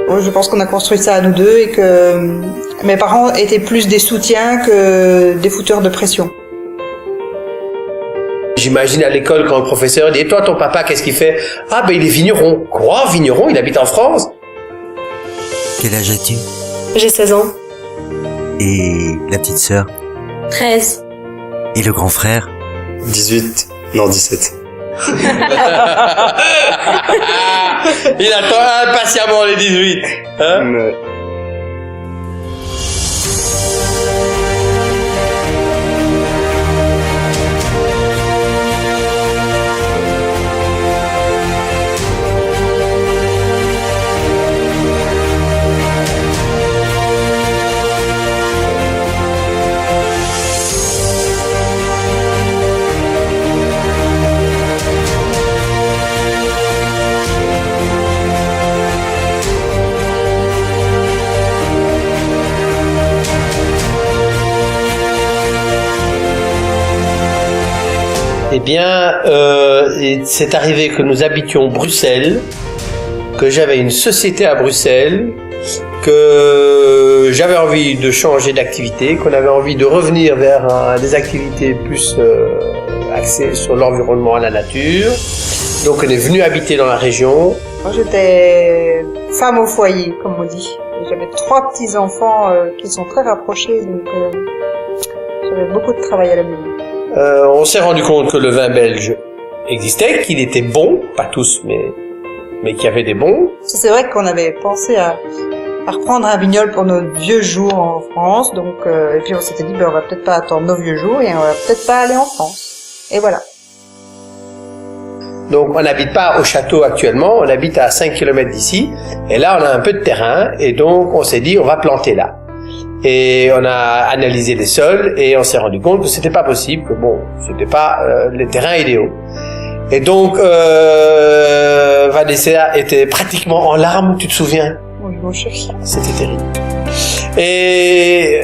Je pense qu'on a construit ça à nous deux et que mes parents étaient plus des soutiens que des fouteurs de pression. J'imagine à l'école quand le professeur dit « Et toi, ton papa, qu'est-ce qu'il fait ?»« Ah ben il est vigneron. »« Quoi, vigneron? Il habite en France ?» Quel âge as-tu? J'ai 16 ans. Et la petite sœur? 13. Et le grand frère? 18. Non, 17. Il attend impatiemment les 18. Hein? Eh bien, c'est arrivé que nous habitions Bruxelles, que j'avais une société à Bruxelles, que j'avais envie de changer d'activité, qu'on avait envie de revenir vers des activités plus axées sur l'environnement et la nature. Donc on est venu habiter dans la région. Moi, j'étais femme au foyer, comme on dit. J'avais 3 petits-enfants qui sont très rapprochés, donc j'avais beaucoup de travail à la maison. On s'est rendu compte que le vin belge existait, qu'il était bon, pas tous, mais qu'il y avait des bons. C'est vrai qu'on avait pensé à reprendre un vignoble pour nos vieux jours en France, donc et puis on s'était dit on va peut-être pas attendre nos vieux jours et on va peut-être pas aller en France. Et voilà. Donc on n'habite pas au château actuellement, on habite à 5 km d'ici, et là on a un peu de terrain, et donc on s'est dit on va planter là. Et on a analysé les sols et on s'est rendu compte que c'était pas possible, que bon, c'était pas les terrains idéaux. Et donc Vanessa était pratiquement en larmes, tu te souviens? Oui, mon chéri. C'était terrible. Et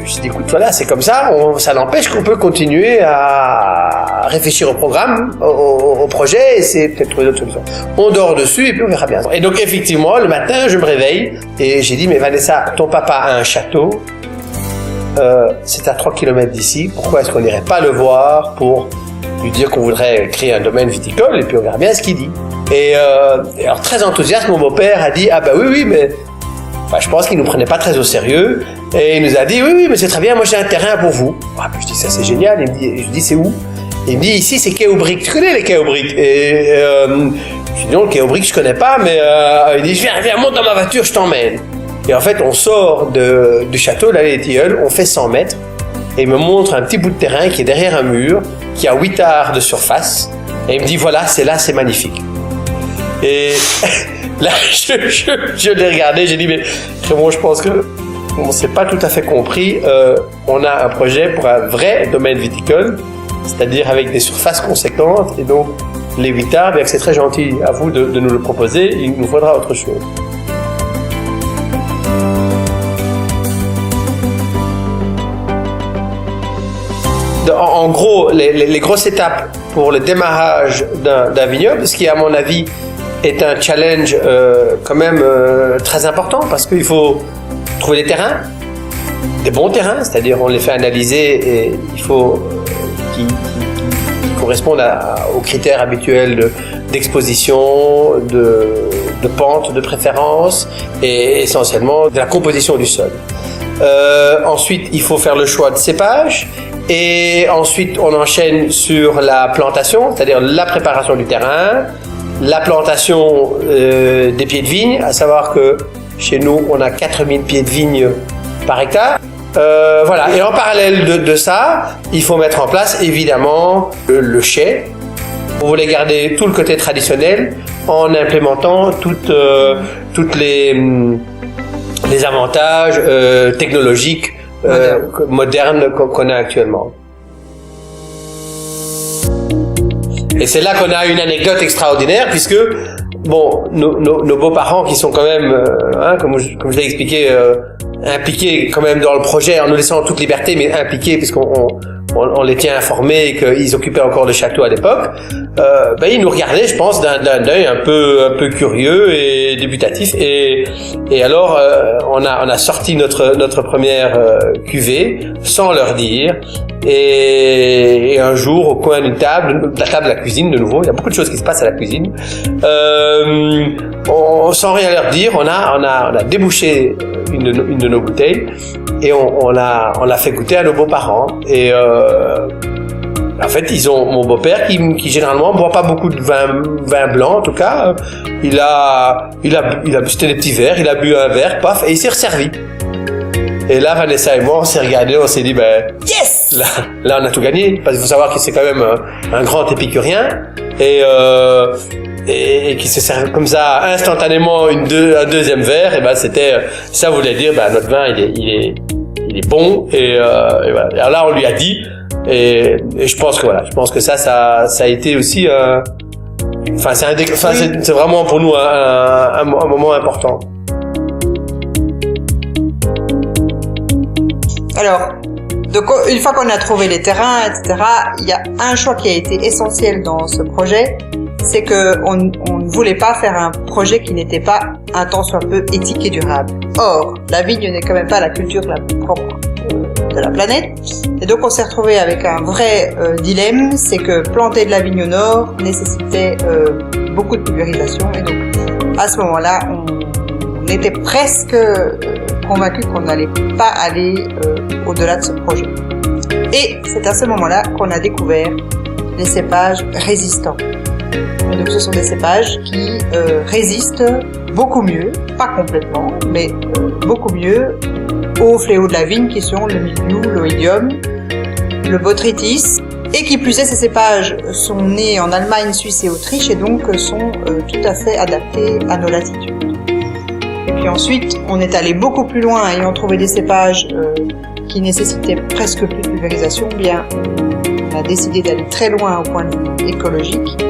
je dis écoute, voilà, c'est comme ça, ça n'empêche qu'on peut continuer à réfléchir au programme, au projet, et c'est peut-être trouver d'autres solutions. On dort dessus et puis on verra bien. Et donc effectivement, le matin, je me réveille et j'ai dit mais Vanessa, ton papa a un château, c'est à 3 km d'ici, pourquoi est-ce qu'on n'irait pas le voir pour lui dire qu'on voudrait créer un domaine viticole et puis on verra bien ce qu'il dit. Et alors très enthousiaste, mon beau-père a dit ah bah oui mais je pense qu'il nous prenait pas très au sérieux et il nous a dit oui mais c'est très bien, moi j'ai un terrain pour vous. Ah puis je dis ça c'est génial, je dis c'est où? Il me dit ici c'est quai aux briques, tu connais les quais aux briques? Et je dis non, le quai aux briques je connais pas, mais il dit viens monte dans ma voiture, je t'emmène. Et en fait on sort du château d'Allée des Tilleuls, on fait 100 mètres et il me montre un petit bout de terrain qui est derrière un mur, qui a 8 arts de surface et il me dit voilà c'est magnifique. Et là, je l'ai regardé, j'ai dit, mais Raymond, je pense que on s'est pas tout à fait compris. On a un projet pour un vrai domaine viticole, c'est-à-dire avec des surfaces conséquentes. Et donc, les 8 arts, bien que c'est très gentil à vous de nous le proposer, il nous faudra autre chose. En gros, les grosses étapes pour le démarrage d'un vignoble, ce qui, à mon avis, est un challenge quand même très important parce qu'il faut trouver des terrains, des bons terrains, c'est-à-dire on les fait analyser et il faut qu'ils correspondent aux critères habituels d'exposition, de pente, de préférence et essentiellement de la composition du sol. Ensuite, il faut faire le choix de cépage et ensuite on enchaîne sur la plantation, c'est-à-dire la préparation du terrain, la plantation des pieds de vigne, à savoir que chez nous, on a 4000 pieds de vigne par hectare. Voilà. Et en parallèle de ça, il faut mettre en place évidemment le chai. Vous voulez garder tout le côté traditionnel en implémentant toutes les avantages technologiques modernes qu'on a actuellement. Et c'est là qu'on a une anecdote extraordinaire puisque bon, nos beaux-parents qui sont quand même, comme je l'ai expliqué, impliqués quand même dans le projet en nous laissant toute liberté, mais impliqués puisqu'on on les tient informés qu'ils occupaient encore le château à l'époque, ils nous regardaient, je pense, d'un œil un peu curieux et dubitatif. Et alors, on a sorti notre première cuvée sans leur dire. Et un jour, au coin d'une table, la table de la cuisine de nouveau, il y a beaucoup de choses qui se passent à la cuisine. Sans rien leur dire, on a débouché une de nos bouteilles et on l'a fait goûter à nos beaux-parents. Et en fait, ils ont mon beau-père qui généralement boit pas beaucoup de vin blanc en tout cas. Il a c'était des petits verres, il a bu un verre, paf, et il s'est resservi. Et là, Vanessa et moi, on s'est regardés, on s'est dit, yes! Là, on a tout gagné. Parce qu'il faut savoir que c'est quand même un grand épicurien. Et qui se sert comme ça instantanément un deuxième verre. Et ça voulait dire, notre vin, il est bon. Et voilà. Alors là, on lui a dit. Et je pense que ça a été aussi, c'est vraiment pour nous un moment important. Alors, donc une fois qu'on a trouvé les terrains, etc., il y a un choix qui a été essentiel dans ce projet, c'est que on ne voulait pas faire un projet qui n'était pas un tant soit peu éthique et durable. Or, la vigne n'est quand même pas la culture la plus propre de la planète, et donc on s'est retrouvé avec un vrai dilemme, c'est que planter de la vigne au nord nécessitait beaucoup de pulvérisation, et donc à ce moment-là, on était presque convaincu qu'on n'allait pas aller au-delà de ce projet. Et c'est à ce moment-là qu'on a découvert les cépages résistants. Et donc ce sont des cépages qui résistent beaucoup mieux, pas complètement, mais beaucoup mieux aux fléaux de la vigne qui sont le mildiou, l'oïdium, le botrytis. Et qui plus est, ces cépages sont nés en Allemagne, Suisse et Autriche et donc sont tout à fait adaptés à nos latitudes. Et puis ensuite, on est allé beaucoup plus loin, ayant trouvé des cépages qui nécessitaient presque plus de pulvérisation. Bien, on a décidé d'aller très loin au point de vue écologique,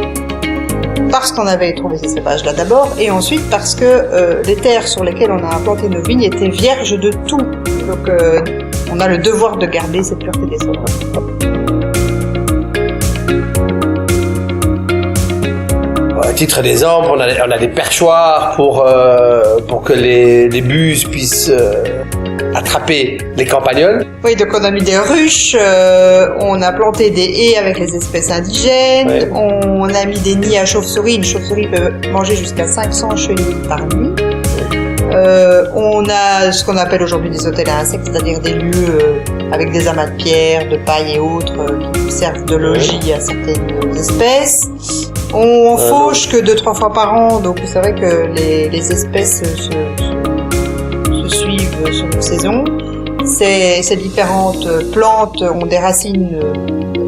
parce qu'on avait trouvé ces cépages-là d'abord, et ensuite parce que les terres sur lesquelles on a implanté nos vignes étaient vierges de tout. Donc, on a le devoir de garder cette pureté des sols. À titre d'exemple, on a des perchoirs pour que les buses puissent attraper les campagnols. Oui, donc on a mis des ruches, on a planté des haies avec les espèces indigènes, ouais. On a mis des nids à chauves-souris. Une chauve-souris peut manger jusqu'à 500 chenilles par nuit. On a ce qu'on appelle aujourd'hui des hôtels à insectes, c'est-à-dire des lieux avec des amas de pierres, de paille et autres qui servent de logis à certaines espèces. On fauche que 2-3 fois par an, donc c'est vrai que les espèces se suivent selon saison. Ces différentes plantes ont des racines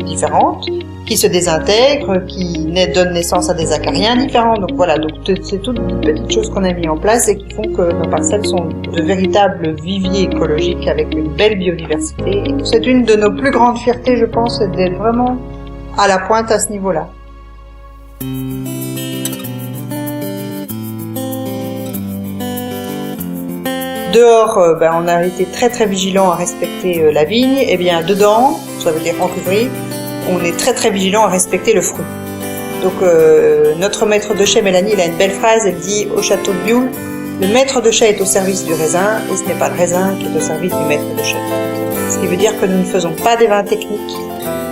différentes qui se désintègrent, qui donnent naissance à des acariens différents. Donc voilà, donc c'est toutes des petites choses qu'on a mis en place et qui font que nos parcelles sont de véritables viviers écologiques avec une belle biodiversité. Et c'est une de nos plus grandes fiertés, je pense, d'être vraiment à la pointe à ce niveau-là. Dehors, on a été très très vigilant à respecter la vigne. Et bien dedans, ça veut dire en cuverie, on est très très vigilant à respecter le fruit. Donc notre maître de chai Mélanie, il a une belle phrase, elle dit au château de Bioul, le maître de chai est au service du raisin et ce n'est pas le raisin qui est au service du maître de chai. Ce qui veut dire que nous ne faisons pas des vins techniques.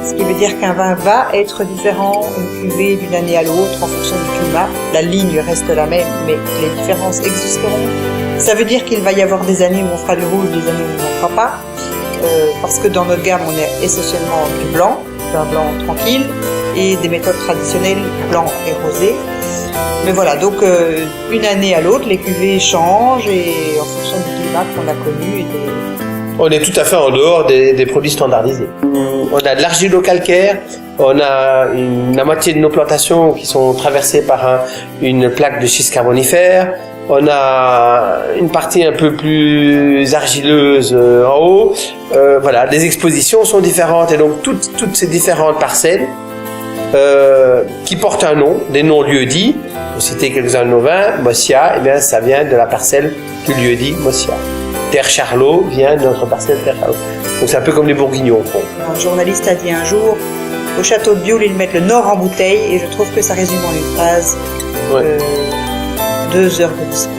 Ce qui veut dire qu'un vin va être différent, une cuvée d'une année à l'autre en fonction du climat. La ligne reste la même, mais les différences existeront. Ça veut dire qu'il va y avoir des années où on fera du rouge, des années où on n'en fera pas. Parce que dans notre gamme, on est essentiellement du blanc, d'un blanc tranquille, et des méthodes traditionnelles, blanc et rosé. Mais voilà, donc une année à l'autre, les cuvées changent et en fonction du climat qu'on a connu. On est tout à fait en dehors des produits standardisés. On a de l'argilo-calcaire, on a la moitié de nos plantations qui sont traversées par une plaque de schiste carbonifère. On a une partie un peu plus argileuse en haut. Voilà, les expositions sont différentes et donc toutes ces différentes parcelles qui portent un nom, des noms lieux-dits. Pour citer quelques-uns de nos vins, Mossia, eh bien ça vient de la parcelle du lieu-dit Mossia. Terre Charlot vient de notre parcelle Terre Charlot. Donc c'est un peu comme les Bourguignons, au fond. Un journaliste a dit un jour, au château de Bioul, ils mettent le Nord en bouteille, et je trouve que ça résume en une phrase Ouais. 2 heures de discours.